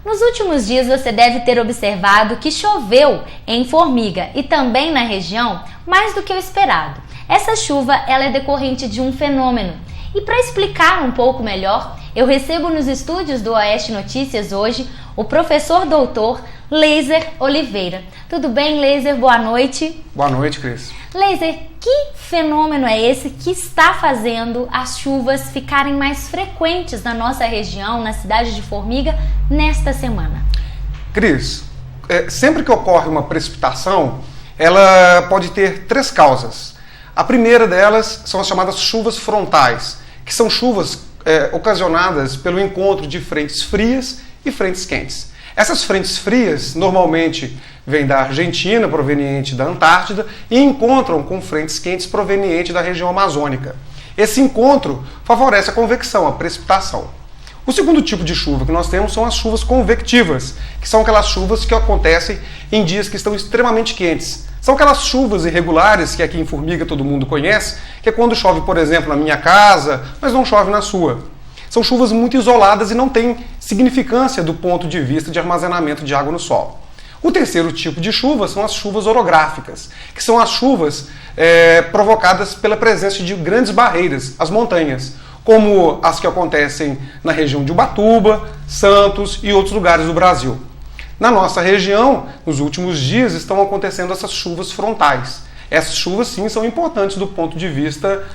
Nos últimos dias você deve ter observado que choveu em Formiga e também na região mais do que o esperado. Essa chuva ela é decorrente de um fenômeno. E para explicar um pouco melhor, eu recebo nos estúdios do Oeste Notícias hoje o professor doutor Leiser Oliveira. Tudo bem, Leiser? Boa noite. Boa noite, Cris. Leiser, que fenômeno é esse que está fazendo as chuvas ficarem mais frequentes na nossa região, na cidade de Formiga, nesta semana? Cris, sempre que ocorre uma precipitação, ela pode ter três causas. A primeira delas são as chamadas chuvas frontais, que são chuvas ocasionadas pelo encontro de frentes frias e frentes quentes. Essas frentes frias normalmente vêm da Argentina, proveniente da Antártida, e encontram com frentes quentes provenientes da região amazônica. Esse encontro favorece a convecção, a precipitação. O segundo tipo de chuva que nós temos são as chuvas convectivas, que são aquelas chuvas que acontecem em dias que estão extremamente quentes. São aquelas chuvas irregulares que aqui em Formiga todo mundo conhece, que é quando chove, por exemplo, na minha casa, mas não chove na sua. São chuvas muito isoladas e não têm significância do ponto de vista de armazenamento de água no solo. O terceiro tipo de chuva são as chuvas orográficas, que são as chuvas provocadas pela presença de grandes barreiras, as montanhas, como as que acontecem na região de Ubatuba, Santos e outros lugares do Brasil. Na nossa região, nos últimos dias, estão acontecendo essas chuvas frontais. Essas chuvas, sim, são importantes do ponto de vista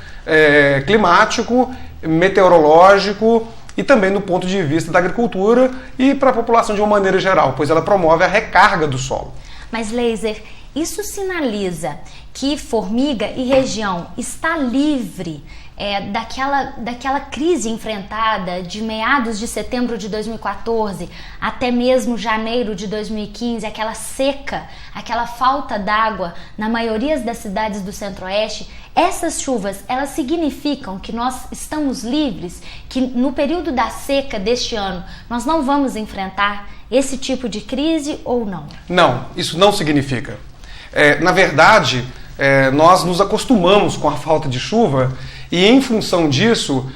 climático, meteorológico e também do ponto de vista da agricultura e para a população de uma maneira geral, pois ela promove a recarga do solo. Mas, Leiser, isso sinaliza que Formiga e região está livre daquela crise enfrentada de meados de setembro de 2014 até mesmo janeiro de 2015, aquela seca, aquela falta d'água na maioria das cidades do Centro-Oeste. Essas chuvas, elas significam que nós estamos livres, que no período da seca deste ano nós não vamos enfrentar esse tipo de crise ou não? Não, isso não significa. Na verdade, nós nos acostumamos com a falta de chuva e, em função disso,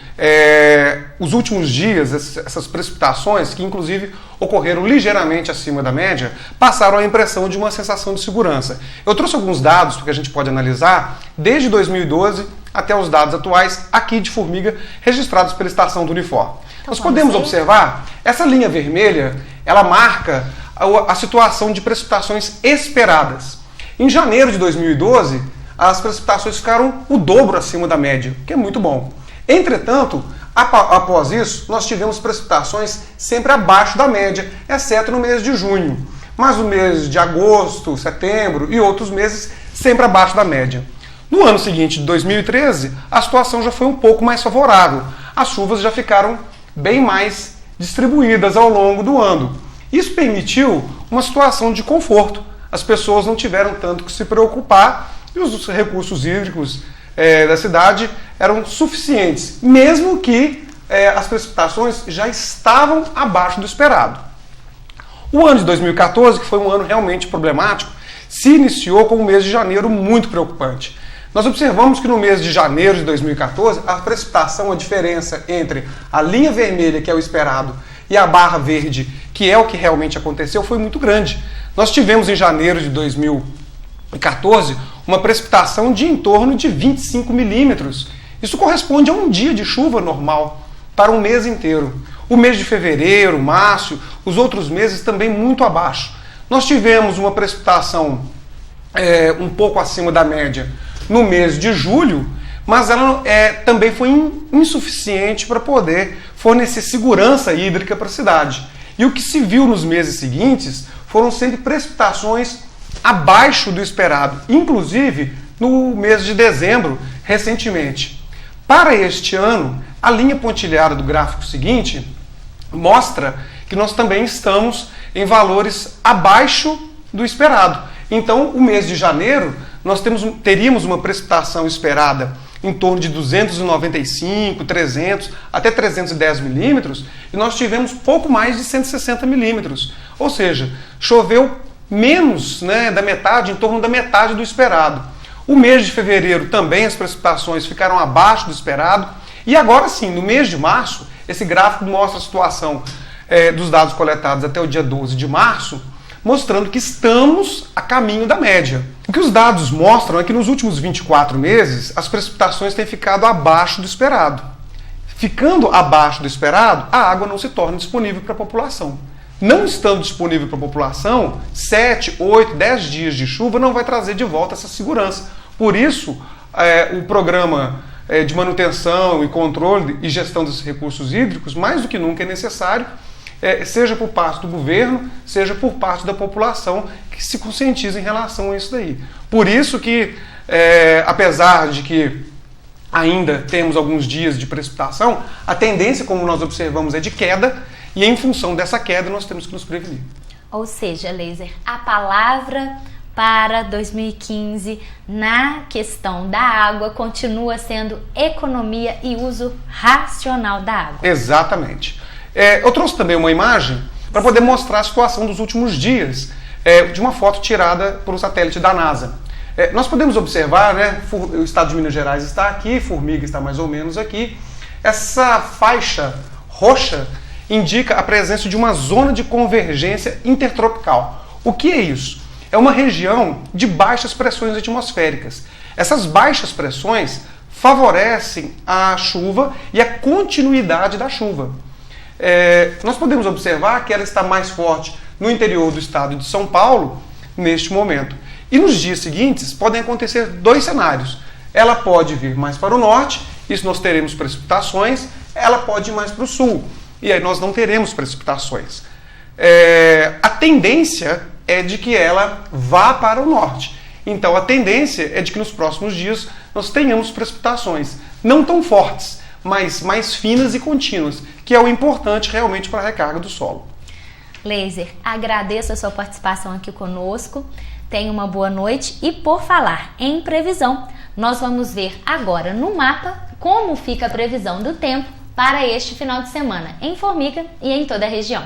os últimos dias, essas precipitações, que inclusive ocorreram ligeiramente acima da média, passaram a impressão de uma sensação de segurança. Eu trouxe alguns dados que a gente pode analisar desde 2012 até os dados atuais aqui de Formiga, registrados pela Estação do Unifor. Nós podemos observar, essa linha vermelha, ela marca a situação de precipitações esperadas. Em janeiro de 2012, as precipitações ficaram o dobro acima da média, que é muito bom. Entretanto, após isso, nós tivemos precipitações sempre abaixo da média, exceto no mês de junho. Mas no mês de agosto, setembro e outros meses, sempre abaixo da média. No ano seguinte, de 2013, a situação já foi um pouco mais favorável. As chuvas já ficaram bem mais distribuídas ao longo do ano. Isso permitiu uma situação de conforto. As pessoas não tiveram tanto que se preocupar e os recursos hídricos da cidade eram suficientes, mesmo que as precipitações já estavam abaixo do esperado. O ano de 2014, que foi um ano realmente problemático, se iniciou com o mês de janeiro muito preocupante. Nós observamos que no mês de janeiro de 2014, a precipitação, a diferença entre a linha vermelha, que é o esperado, e a barra verde, que é o que realmente aconteceu, foi muito grande. Nós tivemos em janeiro de 2014 uma precipitação de em torno de 25 milímetros. Isso corresponde a um dia de chuva normal para um mês inteiro. O mês de fevereiro, março, os outros meses também muito abaixo. Nós tivemos uma precipitação um pouco acima da média no mês de julho, mas ela também foi insuficiente para poder fornecer segurança hídrica para a cidade. E o que se viu nos meses seguintes foram sempre precipitações abaixo do esperado, inclusive no mês de dezembro, recentemente. Para este ano, a linha pontilhada do gráfico seguinte mostra que nós também estamos em valores abaixo do esperado. Então, o mês de janeiro, nós teríamos uma precipitação esperada em torno de 295, 300, até 310 milímetros, e nós tivemos pouco mais de 160 milímetros. Ou seja, choveu menos da metade, em torno da metade do esperado. O mês de fevereiro também as precipitações ficaram abaixo do esperado. E agora sim, no mês de março, esse gráfico mostra a situação dos dados coletados até o dia 12 de março, mostrando que estamos a caminho da média. O que os dados mostram é que nos últimos 24 meses as precipitações têm ficado abaixo do esperado. Ficando abaixo do esperado, a água não se torna disponível para a população. Não estando disponível para a população, 7, 8, 10 dias de chuva não vai trazer de volta essa segurança. Por isso, o programa de manutenção e controle e gestão dos recursos hídricos, mais do que nunca é necessário, seja por parte do governo, seja por parte da população que se conscientiza em relação a isso daí. Por isso que, apesar de que ainda temos alguns dias de precipitação, a tendência, como nós observamos, é de queda, e em função dessa queda nós temos que nos prevenir. Ou seja, Laser, a palavra para 2015 na questão da água continua sendo economia e uso racional da água. Exatamente. Eu trouxe também uma imagem para poder mostrar a situação dos últimos dias, de uma foto tirada por um satélite da NASA. Nós podemos observar, né, o estado de Minas Gerais está aqui, Formiga está mais ou menos aqui. Essa faixa roxa indica a presença de uma zona de convergência intertropical. O que é isso? É uma região de baixas pressões atmosféricas. Essas baixas pressões favorecem a chuva e a continuidade da chuva. Nós podemos observar que ela está mais forte no interior do estado de São Paulo neste momento. E nos dias seguintes podem acontecer dois cenários. Ela pode vir mais para o norte, isso nós teremos precipitações, ela pode ir mais para o sul, e aí nós não teremos precipitações. A tendência é de que ela vá para o norte. Então a tendência é de que nos próximos dias nós tenhamos precipitações, não tão fortes, mas mais finas e contínuas, que é o importante realmente para a recarga do solo. Laser, agradeço a sua participação aqui conosco. Tenha uma boa noite e, por falar em previsão, nós vamos ver agora no mapa como fica a previsão do tempo para este final de semana em Formiga e em toda a região.